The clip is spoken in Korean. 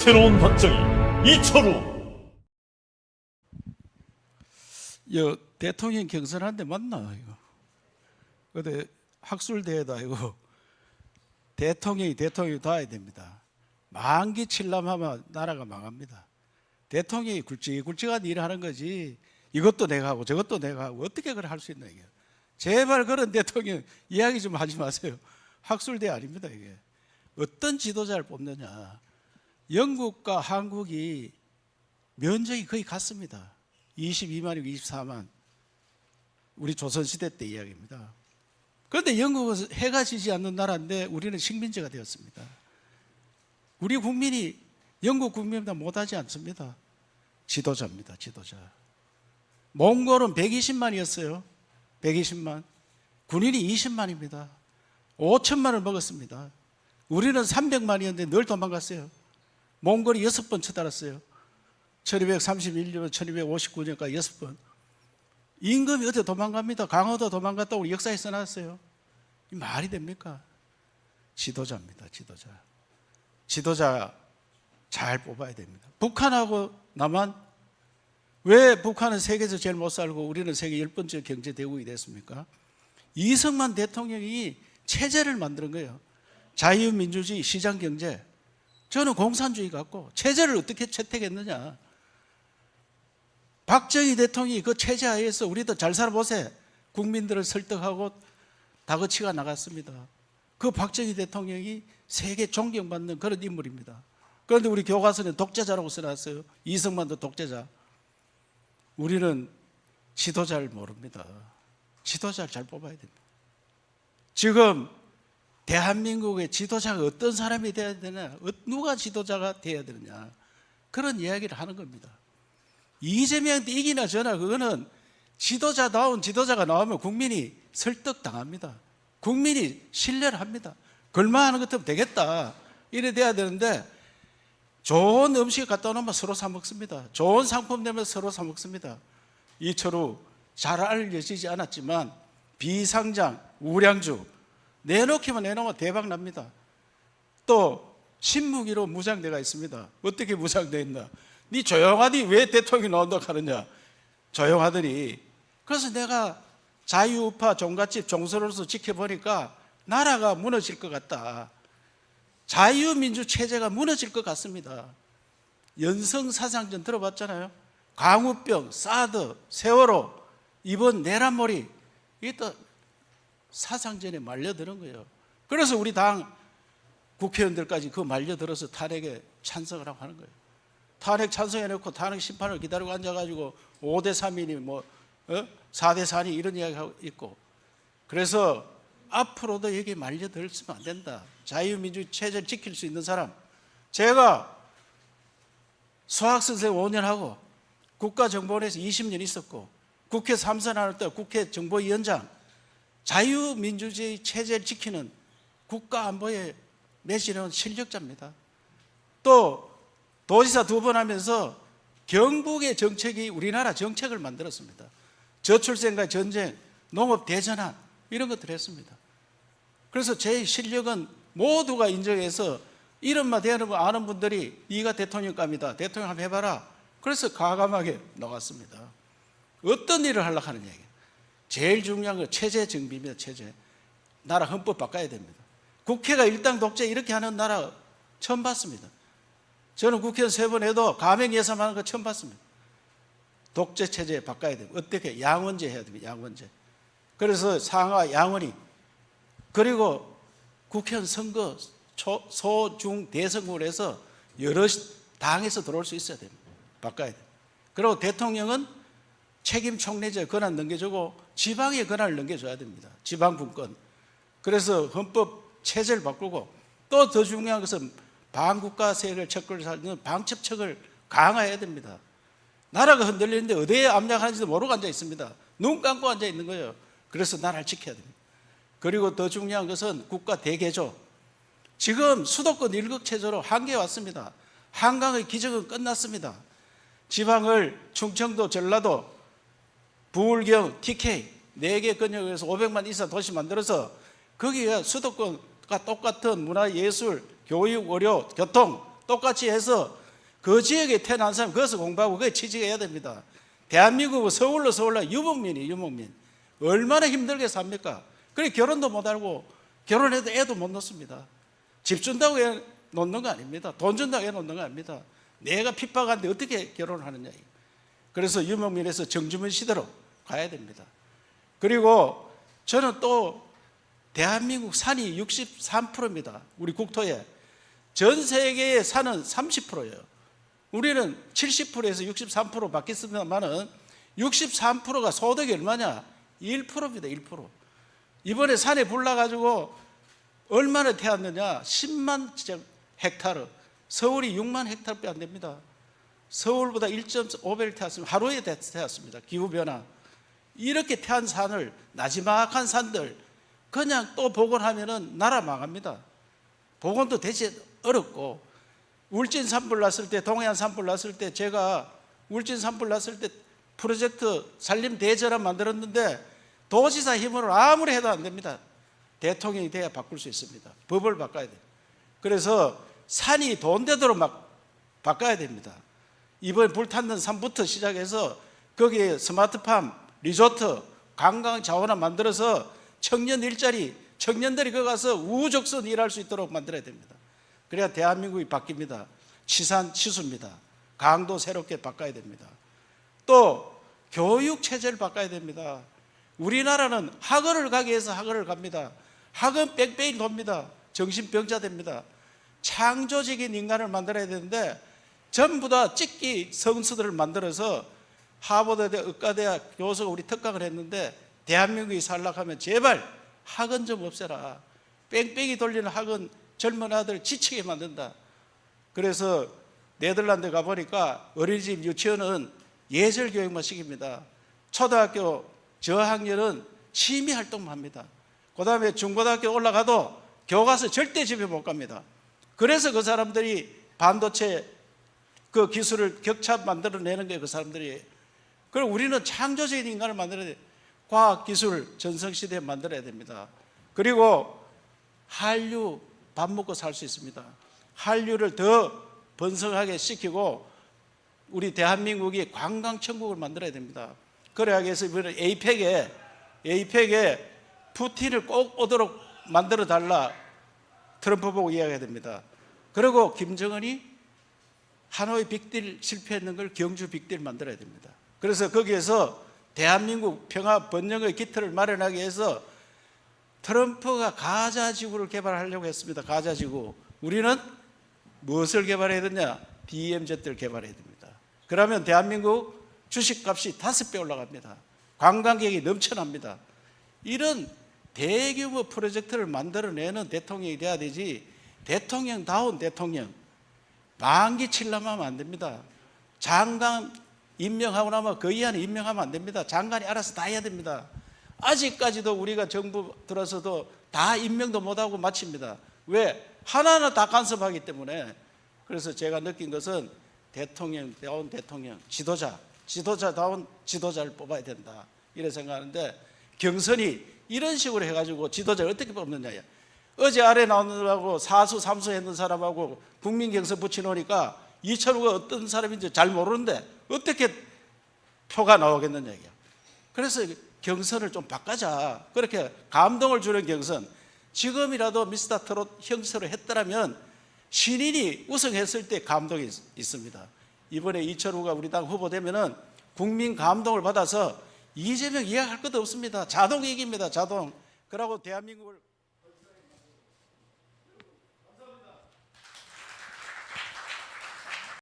새로운 박정희 이철우. 대통령 경선하는데 맞나 이거? 근데 학술대회다 이거. 대통령이 닿아야 됩니다. 만기 칠람하면 나라가 망합니다. 대통령이 굵직굵직한 일을 하는 거지. 이것도 내가 하고 저것도 내가 하고 어떻게 그걸 할 수 있나 이게. 제발 그런 대통령 이야기 좀 하지 마세요. 학술대회 아닙니다 이게. 어떤 지도자를 뽑느냐. 영국과 한국이 면적이 거의 같습니다. 22만이고 24만. 우리 조선시대 때 이야기입니다. 그런데 영국은 해가 지지 않는 나라인데 우리는 식민지가 되었습니다. 우리 국민이 영국 국민보다 못하지 않습니다. 지도자입니다. 지도자. 몽골은 120만이었어요. 120만. 군인이 20만입니다. 5천만을 먹었습니다. 우리는 300만이었는데 늘 도망갔어요. 몽골이 6번 쳐달았어요. 1231년, 1259년까지 6번. 임금이 어디 도망갑니다. 강화도 도망갔다 우리 역사에 써놨어요. 이 말이 됩니까? 지도자입니다. 지도자. 지도자 잘 뽑아야 됩니다. 북한하고 남한, 왜 북한은 세계에서 제일 못 살고 우리는 세계 10번째 경제대국이 됐습니까? 이승만 대통령이 체제를 만드는 거예요. 자유민주주의, 시장경제. 저는 공산주의 갖고 체제를 어떻게 채택했느냐. 박정희 대통령이 그 체제 하에서 우리도 잘 살아보세. 국민들을 설득하고 다그치가 나갔습니다. 그 박정희 대통령이 세계 존경받는 그런 인물입니다. 그런데 우리 교과서는 독재자라고 써놨어요. 이승만도 독재자. 우리는 지도자를 모릅니다. 지도자를 잘 뽑아야 됩니다. 지금 대한민국의 지도자가 어떤 사람이 되어야 되냐, 누가 지도자가 되어야 되느냐, 그런 이야기를 하는 겁니다. 이재명한테 이기나 저나 그거는 지도자다운 지도자가 나오면 국민이 설득당합니다. 국민이 신뢰를 합니다. 걸만하는 것 같으면 되겠다 이래 돼야 되는데, 좋은 음식 갖다 놓으면 서로 사 먹습니다. 좋은 상품 내면 서로 사 먹습니다. 이철우 잘 알려지지 않았지만 비상장, 우량주 내놓기만 내놓으면 대박 납니다. 또 신무기로 무장대가 있습니다. 어떻게 무장되어 있나? 네 조용하니 왜 대통령이 나온다고 하느냐. 조용하더니. 그래서 내가 자유우파 종갓집 종서로서 지켜보니까 나라가 무너질 것 같다. 자유민주 체제가 무너질 것 같습니다. 연성사상전 들어봤잖아요. 광우병, 사드, 세월호, 이번 내란몰이, 이게 또 사상전에 말려드는 거예요. 그래서 우리 당 국회의원들까지 그 말려들어서 탄핵에 찬성을 하고 하는 거예요. 탄핵 찬성해놓고 탄핵 심판을 기다리고 앉아가지고 5대3이니 4대4니 이런 이야기하고 있고. 그래서 앞으로도 여기 말려들었으면 안 된다. 자유민주 체제를 지킬 수 있는 사람. 제가 수학선생 5년 하고 국가정보원에서 20년 있었고 국회 3선 할 때 국회 정보위원장, 자유민주주의 체제를 지키는 국가안보에 내지는 실력자입니다. 또 도지사 2번 하면서 경북의 정책이 우리나라 정책을 만들었습니다. 저출생과 전쟁, 농업 대전환 이런 것들을 했습니다. 그래서 제 실력은 모두가 인정해서 이름만 대하는 아는 분들이 네가 대통령감이다. 대통령 한번 해봐라. 그래서 과감하게 나왔습니다. 어떤 일을 하려고 하느냐. 제일 중요한 건 체제 정비입니다. 체제. 나라 헌법 바꿔야 됩니다. 국회가 일당 독재 이렇게 하는 나라 처음 봤습니다. 저는 국회의원 3번 해도 가맹 예산하는 거 처음 봤습니다. 독재 체제 바꿔야 됩니다. 어떻게? 양원제 해야 됩니다. 양원제. 그래서 상하 양원이, 그리고 국회의원 선거 소, 중, 대선거를 해서 여러 당에서 들어올 수 있어야 됩니다. 바꿔야 됩니다. 그리고 대통령은 책임 총리제 권한 넘겨주고 지방의 권한을 넘겨줘야 됩니다. 지방분권. 그래서 헌법 체제를 바꾸고, 또 더 중요한 것은 반국가 세력을 척을 살리는 방첩척을 강화해야 됩니다. 나라가 흔들리는데 어디에 압력하는지도 모르고 앉아 있습니다. 눈 감고 앉아 있는 거예요. 그래서 나라를 지켜야 됩니다. 그리고 더 중요한 것은 국가 대개조. 지금 수도권 일극체제로 한계에 왔습니다. 한강의 기적은 끝났습니다. 지방을 충청도, 전라도, 부울경, TK 4개 권역에서 500만 이상 도시 만들어서 거기에 수도권과 똑같은 문화, 예술, 교육, 의료, 교통 똑같이 해서 그 지역에 태어난 사람 거기서 공부하고 거기에 취직해야 됩니다. 대한민국은 서울로 유목민. 얼마나 힘들게 삽니까? 그래 결혼도 못하고 결혼해도 애도 못 낳습니다. 집 준다고 애 놓는 거 아닙니다. 돈 준다고 애 놓는 거 아닙니다. 내가 핍박한데 어떻게 결혼을 하느냐. 그래서 유목민에서 정주문 시대로 가야 됩니다. 그리고 저는 또 대한민국 산이 63%입니다. 우리 국토에. 전 세계의 산은 30%예요. 우리는 70%에서 63% 바뀌었습니다만은 63%가 소득이 얼마냐? 1%입니다. 1%. 이번에 산에 불나가지고 얼마나 태웠느냐? 10만 헥타르. 서울이 6만 헥타르밖에 안 됩니다. 서울보다 1.5배를 태웠습니다. 하루에 태웠습니다. 기후변화. 이렇게 태운 산을, 나지막한 산들 그냥 또 복원하면은 나라 망합니다. 복원도 대체 어렵고, 울진 산불 났을 때, 동해안 산불 났을 때 제가 울진 산불 났을 때 프로젝트 산림 대전환 만들었는데 도지사 힘으로 아무리 해도 안 됩니다. 대통령이 돼야 바꿀 수 있습니다. 법을 바꿔야 돼요. 그래서 산이 돈 되도록 막 바꿔야 됩니다. 이번 불탔는 산부터 시작해서 거기에 스마트팜, 리조트, 관광 자원을 만들어서 청년 일자리, 청년들이 거기 가서 우후죽순 일할 수 있도록 만들어야 됩니다. 그래야 대한민국이 바뀝니다. 치산 치수입니다. 강도 새롭게 바꿔야 됩니다. 또 교육 체제를 바꿔야 됩니다. 우리나라는 학원을 가기 위해서 학원을 갑니다. 학원 뺑뺑이 돕니다. 정신병자 됩니다. 창조적인 인간을 만들어야 되는데 전부 다 찍기 성수들을 만들어서 하버드대, 의과대학 교수가 우리 특강을 했는데 대한민국이 살락하면 제발 학원 좀 없애라. 뺑뺑이 돌리는 학원 젊은 아들 지치게 만든다. 그래서 네덜란드 가보니까 어린이집 유치원은 예절 교육만 시킵니다. 초등학교 저학년은 취미 활동만 합니다. 그 다음에 중고등학교 올라가도 교과서 절대 집에 못 갑니다. 그래서 그 사람들이 반도체 그 기술을 격차 만들어내는 게 그 사람들이. 그리고 우리는 창조적인 인간을 만들어야 돼요. 과학기술 전성시대에 만들어야 됩니다. 그리고 한류 밥 먹고 살 수 있습니다. 한류를 더 번성하게 시키고 우리 대한민국이 관광천국을 만들어야 됩니다. 그래야 해서 이번에 에이펙에 푸틴을 꼭 오도록 만들어 달라 트럼프 보고 이야기해야 됩니다. 그리고 김정은이 하노이 빅딜 실패했는 걸 경주 빅딜 만들어야 됩니다. 그래서 거기에서 대한민국 평화 번영의 기틀을 마련하기 위해서 트럼프가 가자지구를 개발하려고 했습니다. 가자지구. 우리는 무엇을 개발해야 되냐? DMZ를 개발해야 됩니다. 그러면 대한민국 주식값이 5배 올라갑니다. 관광객이 넘쳐납니다. 이런 대규모 프로젝트를 만들어내는 대통령이 돼야 되지, 대통령다운 대통령, 만기 칠려면 하면 안 됩니다. 장관 임명하고 나면 그 이하는 임명하면 안 됩니다. 장관이 알아서 다 해야 됩니다. 아직까지도 우리가 정부 들어서도 다 임명도 못하고 마칩니다. 왜? 하나하나 다 간섭하기 때문에. 그래서 제가 느낀 것은 대통령다운 대통령, 지도자다운 지도자를 뽑아야 된다, 이래 생각하는데, 경선이 이런 식으로 해가지고 지도자를 어떻게 뽑느냐. 어제 아래 나오느라고 사수 삼수 했는 사람하고 국민경선 붙여놓으니까 이철우가 어떤 사람인지 잘 모르는데 어떻게 표가 나오겠느냐. 그래서 경선을 좀 바꾸자. 그렇게 감동을 주는 경선. 지금이라도 미스터 트롯 형식으로 했더라면 신인이 우승했을 때 감동이 있습니다. 이번에 이철우가 우리 당 후보 되면은 국민 감동을 받아서 이재명 이야기할 것도 없습니다. 자동 이깁니다. 자동. 그러고 대한민국을